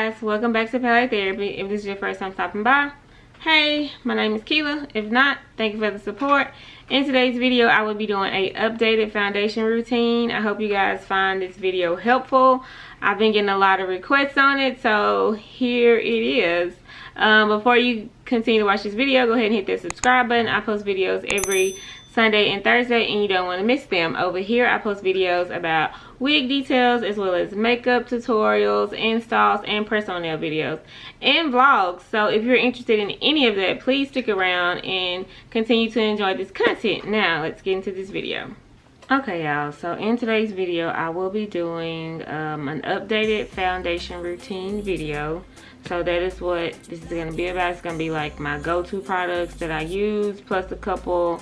guys, welcome back to Palette Therapy. If this is your first time stopping by, hey, my name is Keela. If not, thank you for the support. In today's video, I will be doing a updated foundation routine. I hope you guys find this video helpful. I've been getting a lot of requests on it, so here it is. Before you continue to watch this video, go ahead and hit that subscribe button. I post videos every Sunday and Thursday, and you don't want to miss them. Over here, I post videos about wig details as well as makeup tutorials, installs, and personal nail videos and vlogs. So if you're interested in any of that, please stick around and continue to enjoy this content. Now let's get into this video. Okay, y'all, so in today's video I will be doing an updated foundation routine video. So that is what this is going to be about. It's going to be like my go-to products that I use, plus a couple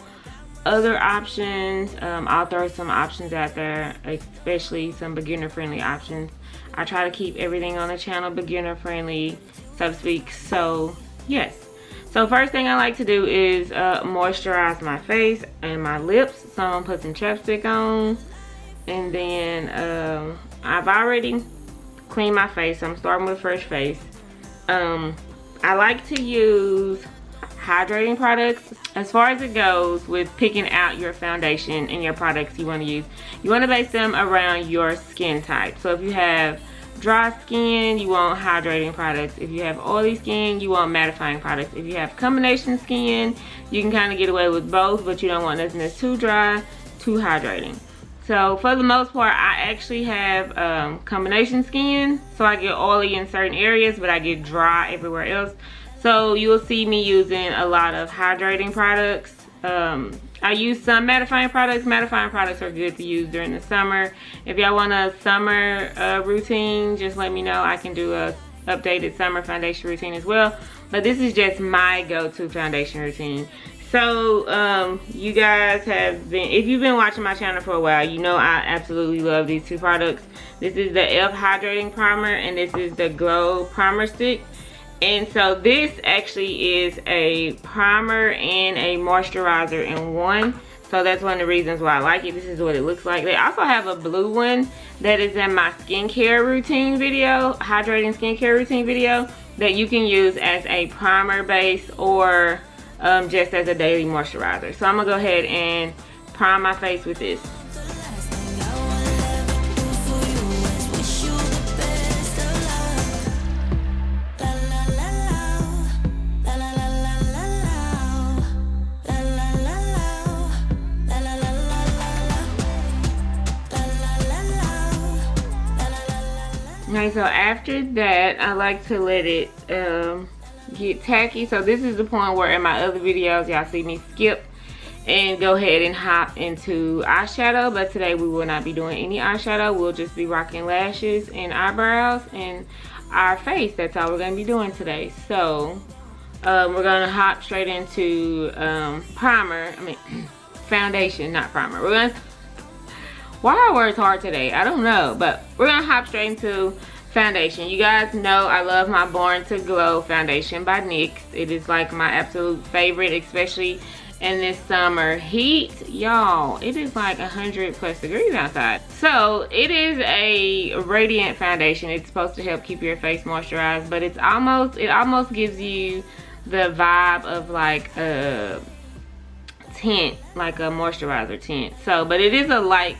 other options. I'll throw some options out there, especially some beginner friendly options. I try to keep everything on the channel beginner friendly, so to speak. So yes, so first thing I like to do is moisturize my face and my lips. So I'm gonna put some chapstick on, and then I've already cleaned my face, so I'm starting with a fresh face. I like to use hydrating products. As far as it goes with picking out your foundation and your products you want to use, you want to base them around your skin type. So if you have dry skin, you want hydrating products. If you have oily skin, you want mattifying products. If you have combination skin, you can kind of get away with both, but you don't want nothing that's too dry, too hydrating. So for the most part, I actually have combination skin, so I get oily in certain areas, but I get dry everywhere else. So you'll see me using a lot of hydrating products. I use some mattifying products. Mattifying products are good to use during the summer. If y'all want a summer routine, just let me know. I can do a updated summer foundation routine as well. But this is just my go-to foundation routine. So you guys have been, if you've been watching my channel for a while, you know I absolutely love these two products. This is the E.L.F hydrating primer, and this is the Glow primer stick. And so this actually is a primer and a moisturizer in one. So that's one of the reasons why I like it. This is what it looks like. They also have a blue one that is in my skincare routine video, hydrating skincare routine video, that you can use as a primer base or just as a daily moisturizer. So I'm gonna go ahead and prime my face with this. Okay, so after that, I like to let it get tacky. So this is the point where in my other videos, y'all see me skip and go ahead and hop into eyeshadow. But today we will not be doing any eyeshadow. We'll just be rocking lashes and eyebrows and our face. That's all we're going to be doing today. So we're going to hop straight into foundation, not primer. We're going to, why are words hard today? I don't know, but we're gonna hop straight into foundation. You guys know I love my Born to Glow foundation by NYX. It is like my absolute favorite, especially in this summer heat. Y'all, it is like 100+ degrees outside. So it is a radiant foundation. It's supposed to help keep your face moisturized, but it almost gives you the vibe of like a tint, like a moisturizer tint. So, but it is a light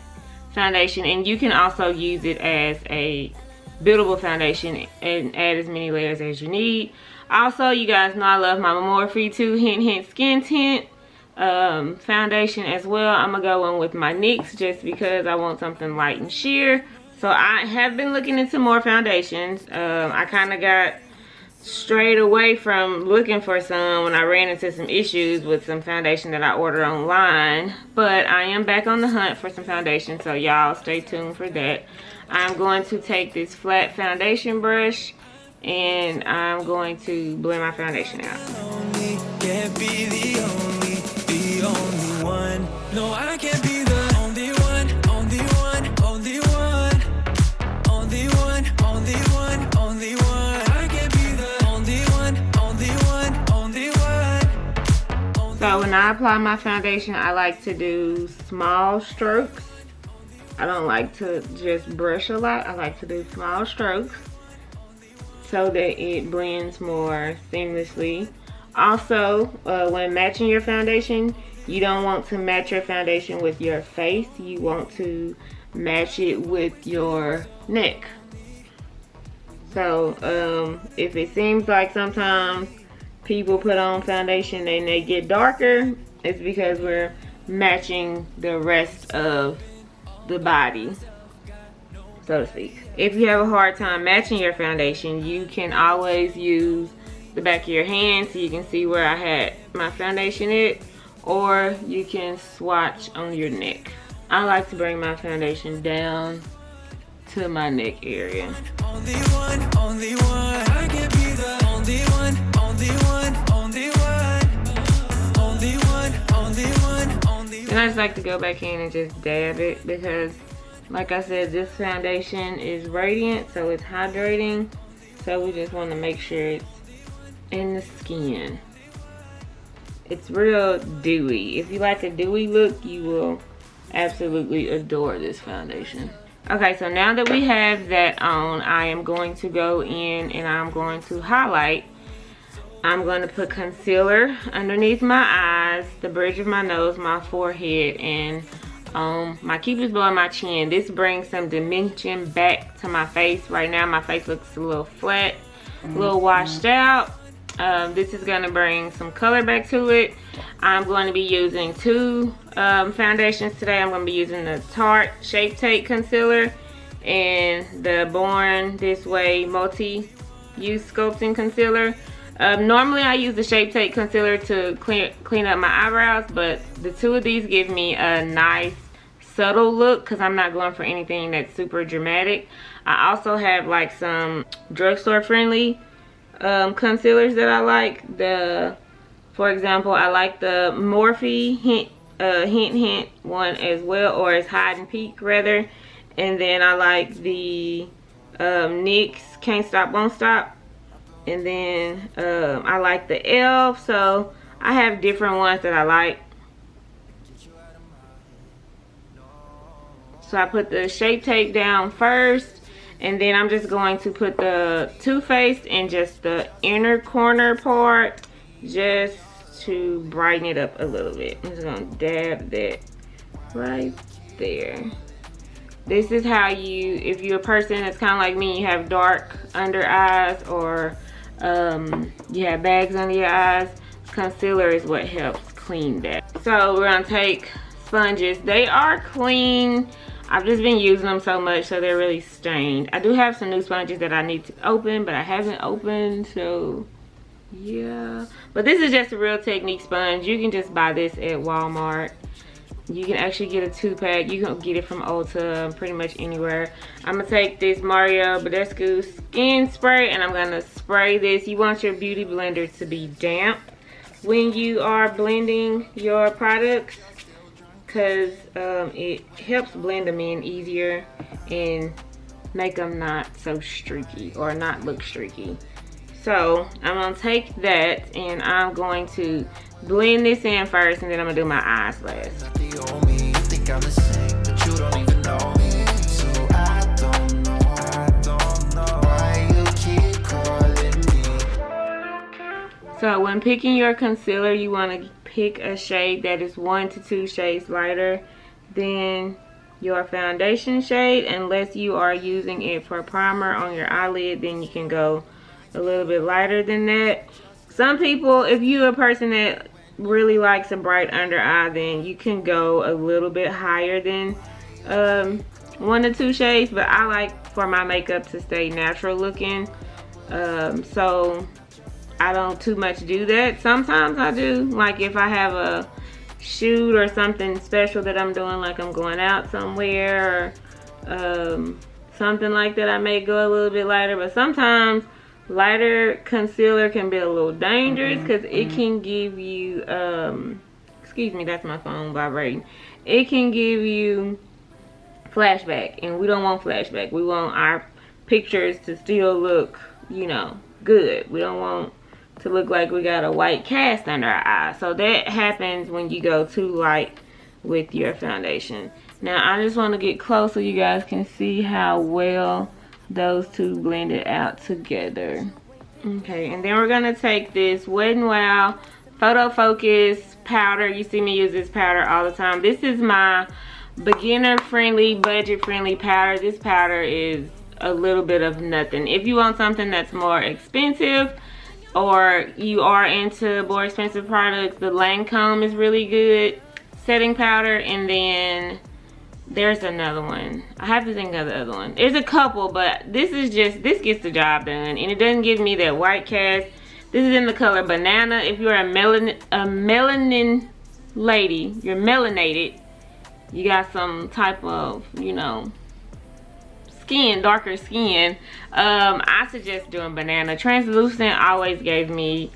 foundation, and you can also use it as a buildable foundation and add as many layers as you need. Also, you guys know I love my Morphe 2 Hint Skin Tint foundation as well. I'm gonna go in with my NYX just because I want something light and sheer. So I have been looking into more foundations. I kind of got strayed away from looking for some when I ran into some issues with some foundation that I ordered online, but I am back on the hunt for some foundation, so y'all stay tuned for that. I'm going to take this flat foundation brush and I'm going to blend my foundation out. Can't be the only one. No, I can't be the only one, only one, only one, only one, only one, only one. So when I apply my foundation, I like to do small strokes. I don't like to just brush a lot. I like to do small strokes. so that it blends more seamlessly. Also, when matching your foundation, you don't want to match your foundation with your face. You want to match it with your neck. So if it seems like sometimes people put on foundation and they get darker, it's because we're matching the rest of the body, so to speak. If you have a hard time matching your foundation, you can always use the back of your hand so you can see where I had my foundation at, or you can swatch on your neck. I like to bring my foundation down to my neck area. Only one, I can be the only one, only one, only one, only one, only one, only one. And I just like to go back in and just dab it because, like I said, this foundation is radiant, so it's hydrating. So we just want to make sure it's in the skin. It's real dewy. If you like a dewy look, you will absolutely adore this foundation. Okay, so now that we have that on, I am going to go in and I'm going to highlight. I'm going to put concealer underneath my eyes, the bridge of my nose, my forehead, and my cupid's bow and my chin. This brings some dimension back to my face. Right now my face looks a little flat, a little washed out. This is going to bring some color back to it. I'm going to be using two foundations today. I'm going to be using the Tarte Shape Tape Concealer and the Born This Way Multi-Use Sculpting Concealer. Normally I use the Shape Tape Concealer to clean up my eyebrows, but the two of these give me a nice subtle look because I'm not going for anything that's super dramatic. I also have like some drugstore friendly concealers that I like. For example, I like the Morphe hint one as well, or it's hide and peek rather. And then I like the NYX Can't Stop Won't Stop. And then I like the E.L.F. So I have different ones that I like. So I put the Shape Tape down first, and then I'm just going to put the Too Faced in just the inner corner part, just to brighten it up a little bit. I'm just gonna dab that right there. This is how you, if you're a person that's kind of like me, you have dark under eyes, or you have bags under your eyes, concealer is what helps clean that. So we're gonna take sponges. They are clean. I've just been using them so much, so they're really stained. I do have some new sponges that I need to open, but I haven't opened, so yeah. But this is just a Real Technique sponge. You can just buy this at Walmart. You can actually get a 2-pack. You can get it from Ulta, pretty much anywhere. I'm gonna take this Mario Badescu skin spray and I'm gonna spray this. You want your beauty blender to be damp when you are blending your products, because it helps blend them in easier and make them not so streaky or not look streaky. So I'm gonna take that and I'm going to blend this in first, and then I'm gonna do my eyes last. So when picking your concealer, you want to pick a shade that is 1 to 2 shades lighter than your foundation shade. Unless you are using it for primer on your eyelid, then you can go a little bit lighter than that. Some people, if you're a person that really likes a bright under eye, then you can go a little bit higher than 1 to 2 shades, but I like for my makeup to stay natural looking, so I don't too much do that. Sometimes I do, like if I have a shoot or something special that I'm doing, like I'm going out somewhere or something like that, I may go a little bit lighter. But sometimes lighter concealer can be a little dangerous because it can give you excuse me, that's my phone vibrating. It can give you flashback, and we don't want flashback. We want our pictures to still look, you know, good. We don't want to look like we got a white cast under our eye. So that happens when you go too light with your foundation. Now I just want to get close so you guys can see how well those two blended out together. Okay, and then we're gonna take this Wet n Wild Photo Focus powder. You see me use this powder all the time. This is my beginner friendly, budget friendly powder. This powder is a little bit of nothing. If you want something that's more expensive, or you are into more expensive products, the Lancome is really good setting powder. And then there's another one. I have to think of the other one. There's a couple, but this gets the job done, and it doesn't give me that white cast. This is in the color Banana. If you're a melanin lady, you're melanated, you got some type of, you know, skin, darker skin, I suggest doing Banana. Translucent always gave me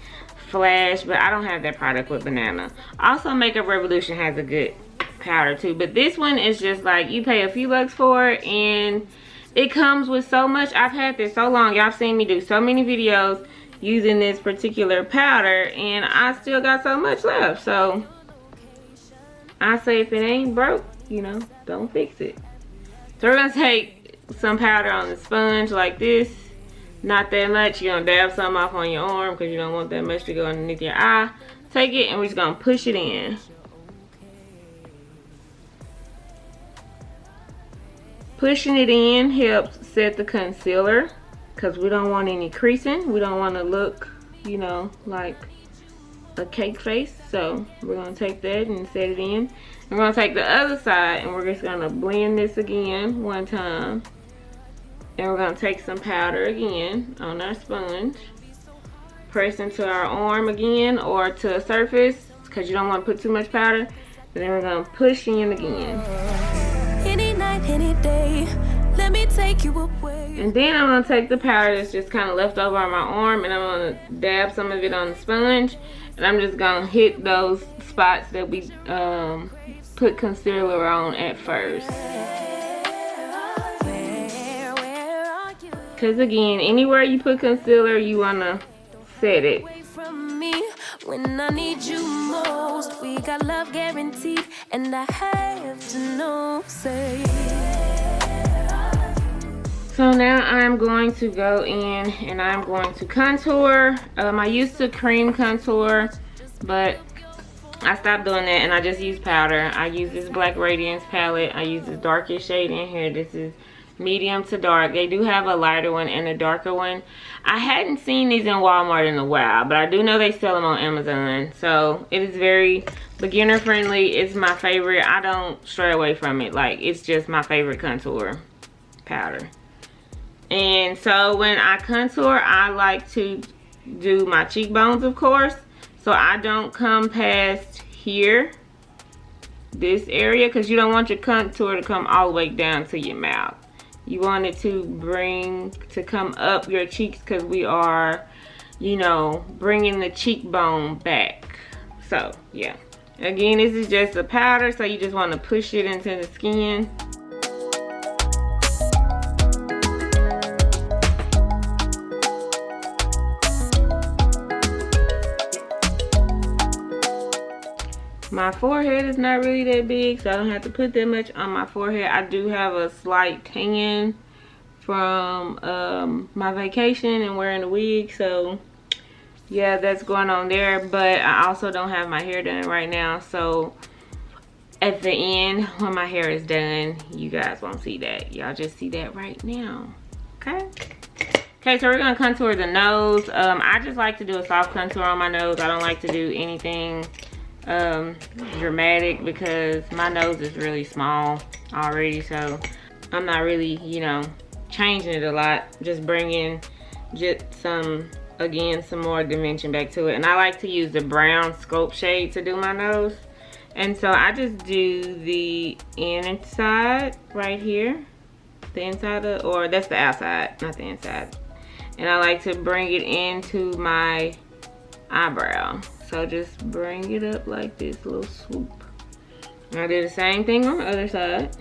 flash, but I don't have that product with Banana. Also, Makeup Revolution has a good powder too, but this one is just like, you pay a few bucks for it and it comes with so much. I've had this so long. Y'all seen me do so many videos using this particular powder, and I still got so much left. So I say, if it ain't broke, you know, don't fix it. So we're gonna take some powder on the sponge like this. Not that much. You're gonna dab some off on your arm because you don't want that much to go underneath your eye. Take it and we're just gonna push it in. Pushing it in helps set the concealer because we don't want any creasing. We don't want to look, you know, like a cake face. So we're going to take that and set it in. We're going to take the other side and we're just going to blend this again one time. And we're going to take some powder again on our sponge. Press into our arm again or to a surface because you don't want to put too much powder. And then we're going to push in again. Any night, any day, let me take you away. And then I'm going to take the powder that's just kind of left over on my arm, and I'm going to dab some of it on the sponge, and I'm just going to hit those spots that we put concealer on at first. Because again, anywhere you put concealer, you want to set it. When I need you most, we got love guaranteed, and I have to know, say. So now I'm going to go in and I'm going to contour. I used to cream contour, but I stopped doing that and I just use powder. I use this Black Radiance palette. I use this darkest shade in here. This is medium to dark. They do have a lighter one and a darker one. I hadn't seen these in Walmart in a while, but I do know they sell them on Amazon. So it is very beginner friendly. It's my favorite. I don't stray away from it. Like, it's just my favorite contour powder. And so when I contour, I like to do my cheekbones, of course. So I don't come past here, this area, because you don't want your contour to come all the way down to your mouth. You want it to come up your cheeks because we are, you know, bringing the cheekbone back. So, yeah. Again, this is just a powder, so you just want to push it into the skin. My forehead is not really that big, so I don't have to put that much on my forehead. I do have a slight tan from my vacation and wearing a wig, so yeah, that's going on there. But I also don't have my hair done right now, so at the end when my hair is done, you guys won't see that. Y'all just see that right now. Okay, so we're gonna contour the nose. I just like to do a soft contour on my nose. I don't like to do anything dramatic because my nose is really small already, so I'm not really, you know, changing it a lot, just bringing just some more dimension back to it. And I like to use the brown sculpt shade to do my nose, and so I just do the inside right here, the inside of, or that's the outside, not the inside, and I like to bring it into my eyebrow. So just bring it up like this, little swoop. I do the same thing on the other side.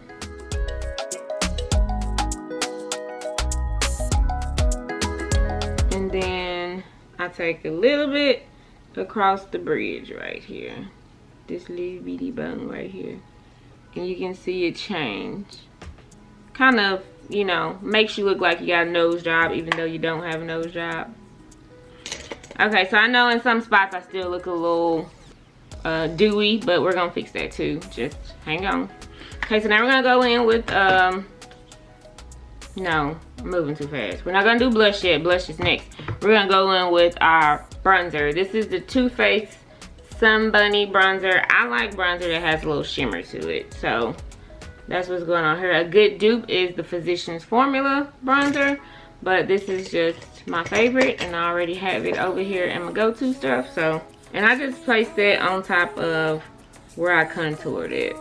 And then I take a little bit across the bridge right here. This little bitty bone right here. And you can see it change kind of, you know, makes you look like you got a nose job even though you don't have a nose job. Okay, so I know in some spots I still look a little dewy, but we're gonna fix that too. Just hang on. Okay, so now we're gonna go in with no, I'm moving too fast. We're not gonna do blush yet. Blush is next. We're gonna go in with our bronzer. This is the Too Faced Sun Bunny bronzer. I like bronzer that has a little shimmer to it, so that's what's going on here. A good dupe is the Physicians Formula bronzer, but this is just my favorite, and I already have it over here in my go-to stuff. So, and I just placed it on top of where I contoured it.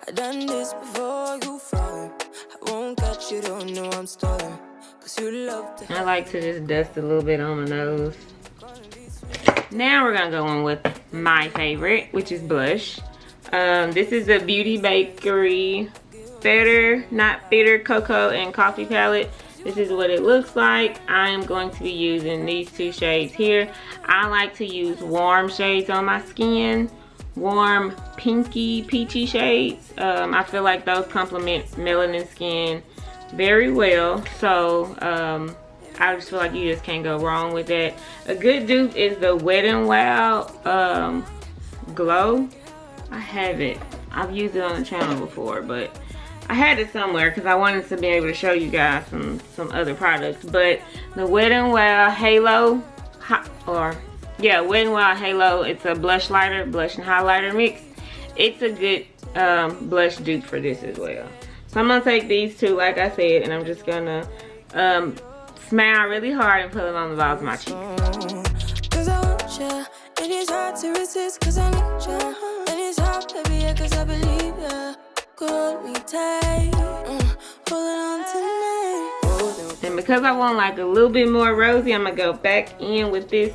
I done this before you fall. I won't catch you, don't know I'm stalling. Cause you love to. I like to just dust a little bit on my nose. Now we're gonna go in with my favorite, which is blush. This is the Beauty Bakerie Better Not Bitter Cocoa and Coffee palette. This is what it looks like. I am going to be using these two shades here. I like to use warm shades on my skin. Warm pinky peachy shades. I feel like those complement melanin skin very well, so I just feel like you just can't go wrong with that. A good dupe is the Wet n Wild Glow. I have it. I've used it on the channel before, but I had it somewhere because I wanted to be able to show you guys some other products. But the Wet n Wild Halo, Wet n Wild Halo, it's a blush lighter, blush and highlighter mix. It's a good blush dupe for this as well. So I'm gonna take these two, like I said, and I'm just gonna smile really hard and put them on the balls of my cheeks. Cause I want you, and it's hard to resist cause I need you. And it's hard to be here cause I believe you. Hold me tight, hold on tonight. And because I want like a little bit more rosy, I'm gonna go back in with this.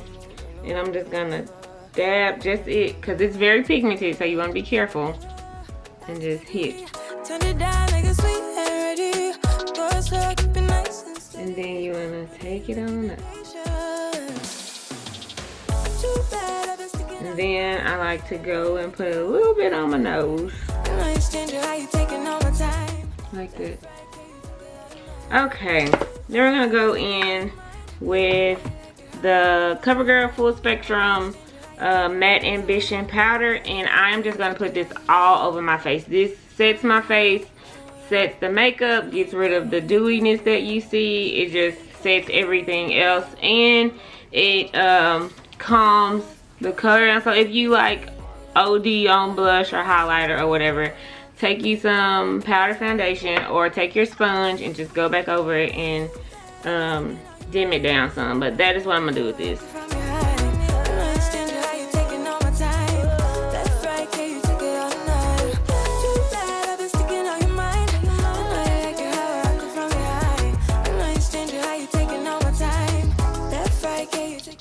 And I'm just gonna dab just it, cause it's very pigmented, so you wanna be careful and just hit. Turn it down, make it sweet and ready. Go slow, keep it nice and slow. And then you wanna take it on up. And then I like to go and put a little bit on my nose. Like that. Okay, then we're gonna go in with the Covergirl Full Spectrum Matte Ambition Powder, and I'm just gonna put this all over my face. This sets my face, sets the makeup, gets rid of the dewiness that you see. It just sets everything else, and it calms the color down. So if you like OD on blush or highlighter or whatever, take you some powder foundation or take your sponge and just go back over it and dim it down some. But that is what I'm gonna do with this.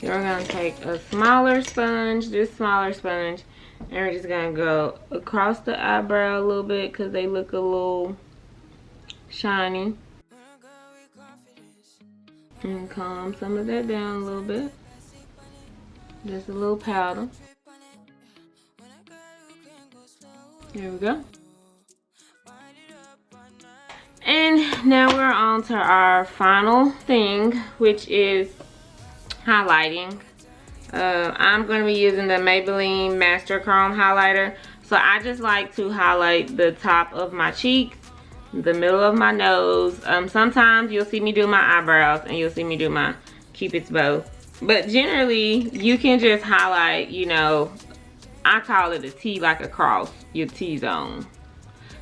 We're gonna take a smaller sponge, this smaller sponge, and we're just gonna go across the eyebrow a little bit because they look a little shiny. And calm some of that down a little bit. Just a little powder. There we go. And now we're on to our final thing, which is highlighting. I'm going to be using the Maybelline Master Chrome highlighter. So I just like to highlight the top of my cheeks, the middle of my nose. Sometimes you'll see me do my eyebrows and you'll see me do my Cupid's bow. But generally, you can just highlight, you know, I call it a T, like a cross, your T-zone.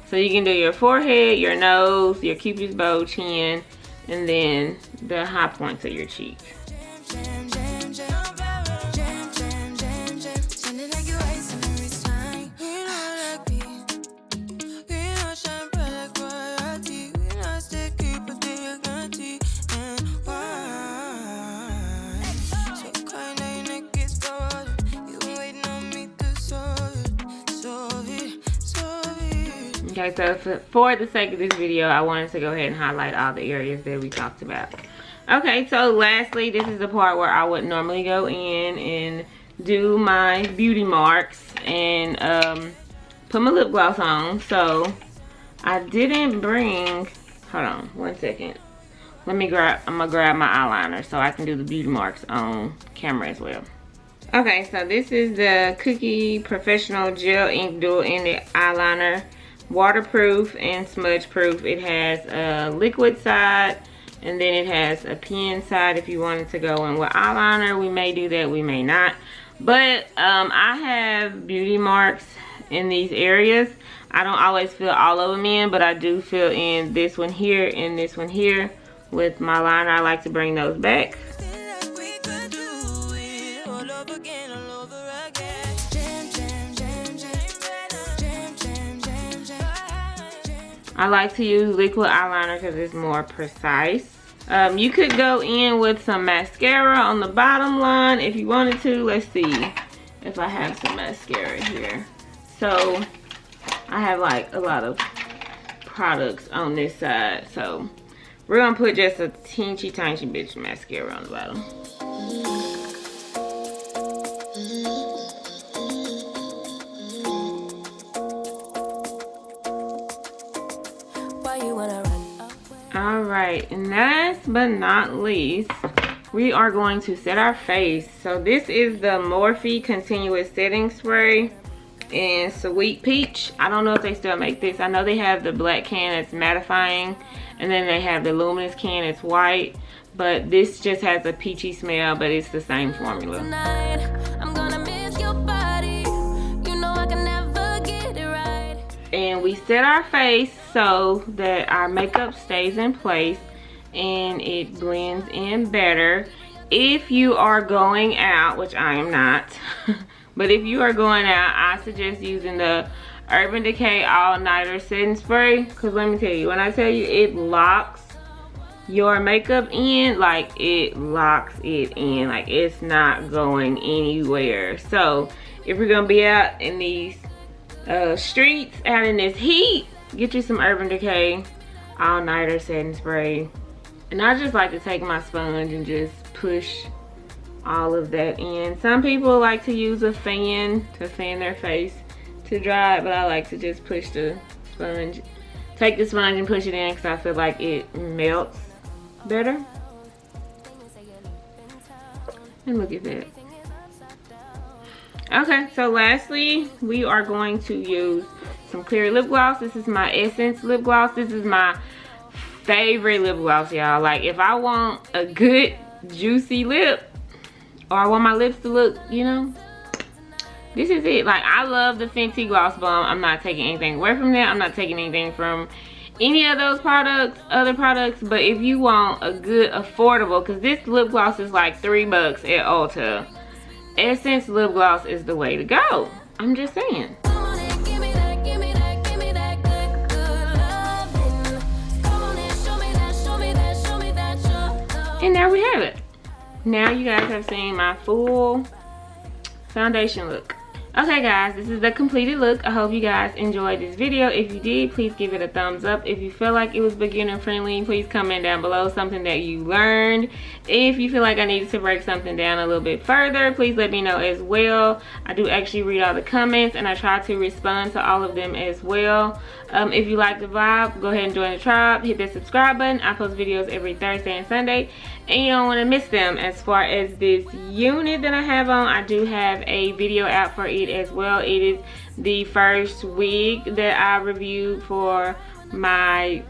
So you can do your forehead, your nose, your Cupid's bow, chin, and then the high points of your cheeks. Okay, so for the sake of this video, I wanted to go ahead and highlight all the areas that we talked about. Okay, so lastly, this is the part where I would normally go in and do my beauty marks and put my lip gloss on. So I didn't bring, hold on 1 second. I'm gonna grab my eyeliner so I can do the beauty marks on camera as well. Okay, so this is the Cookie Professional Gel Ink Dual Ended Eyeliner. Waterproof and smudge proof. It has a liquid side and then it has a pen side if you wanted to go in with eyeliner. We may do that, we may not. But I have beauty marks in these areas. I don't always fill all of them in, but I do fill in this one here and this one here with my liner. I like to bring those back. I like to use liquid eyeliner because it's more precise. You could go in with some mascara on the bottom line if you wanted to. Let's see if I have some mascara here. So I have like a lot of products on this side. So we're gonna put just a teensy tiny bitch mascara on the bottom. Alright, and last but not least, we are going to set our face. So this is the Morphe Continuous Setting Spray in Sweet Peach. I don't know if they still make this. I know they have the black can that's mattifying, and then they have the luminous can that's white. But this just has a peachy smell, but it's the same formula. And we set our face so that our makeup stays in place and it blends in better. If you are going out, which I am not, but if you are going out, I suggest using the Urban Decay All Nighter Setting Spray. Because let me tell you, when I tell you it locks your makeup in, like it locks it in, like it's not going anywhere. So if you're gonna be out in these streets, out in this heat, get you some Urban Decay All Nighter Setting Spray. And I just like to take my sponge and just push all of that in. Some people like to use a fan to fan their face to dry it, but I like to just push the sponge, take the sponge and push it in because I feel like it melts better. And look at that. Okay, so lastly, we are going to use some clear lip gloss. This is my Essence lip gloss. This is my favorite lip gloss, y'all. Like, if I want a good, juicy lip, or I want my lips to look, you know, this is it. Like, I love the Fenty Gloss Bomb. I'm not taking anything away from that. I'm not taking anything from any of those products, other products. But if you want a good, affordable, because this lip gloss is like $3 at Ulta, Essence lip gloss is the way to go. I'm just saying. And there we have it. Now you guys have seen my full foundation look. Okay guys, this is the completed look. I hope you guys enjoyed this video. If you did, please give it a thumbs up. If you feel like it was beginner friendly, please comment down below something that you learned. If you feel like I needed to break something down a little bit further, please let me know as well. I do actually read all the comments and I try to respond to all of them as well. If you like the vibe, go ahead and join the tribe. Hit the subscribe button. I post videos every Thursday and Sunday, and you don't want to miss them. As far as this unit that I have on, I do have a video out for it as well. It is the first wig that I reviewed for my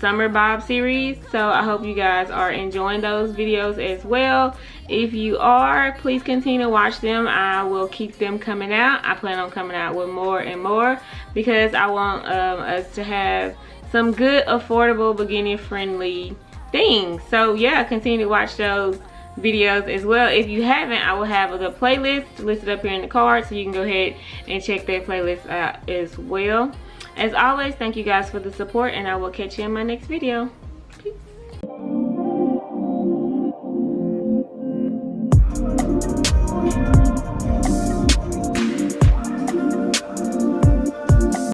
summer bob series, so I hope you guys are enjoying those videos as well. If you are, please continue to watch them. I will keep them coming out. I plan on coming out with more and more because I want us to have some good, affordable, beginner friendly things. So yeah, continue to watch those videos as well. If you haven't, I will have the playlist listed up here in the card, so you can go ahead and check that playlist out as well. As always, thank you guys for the support, and I will catch you in my next video.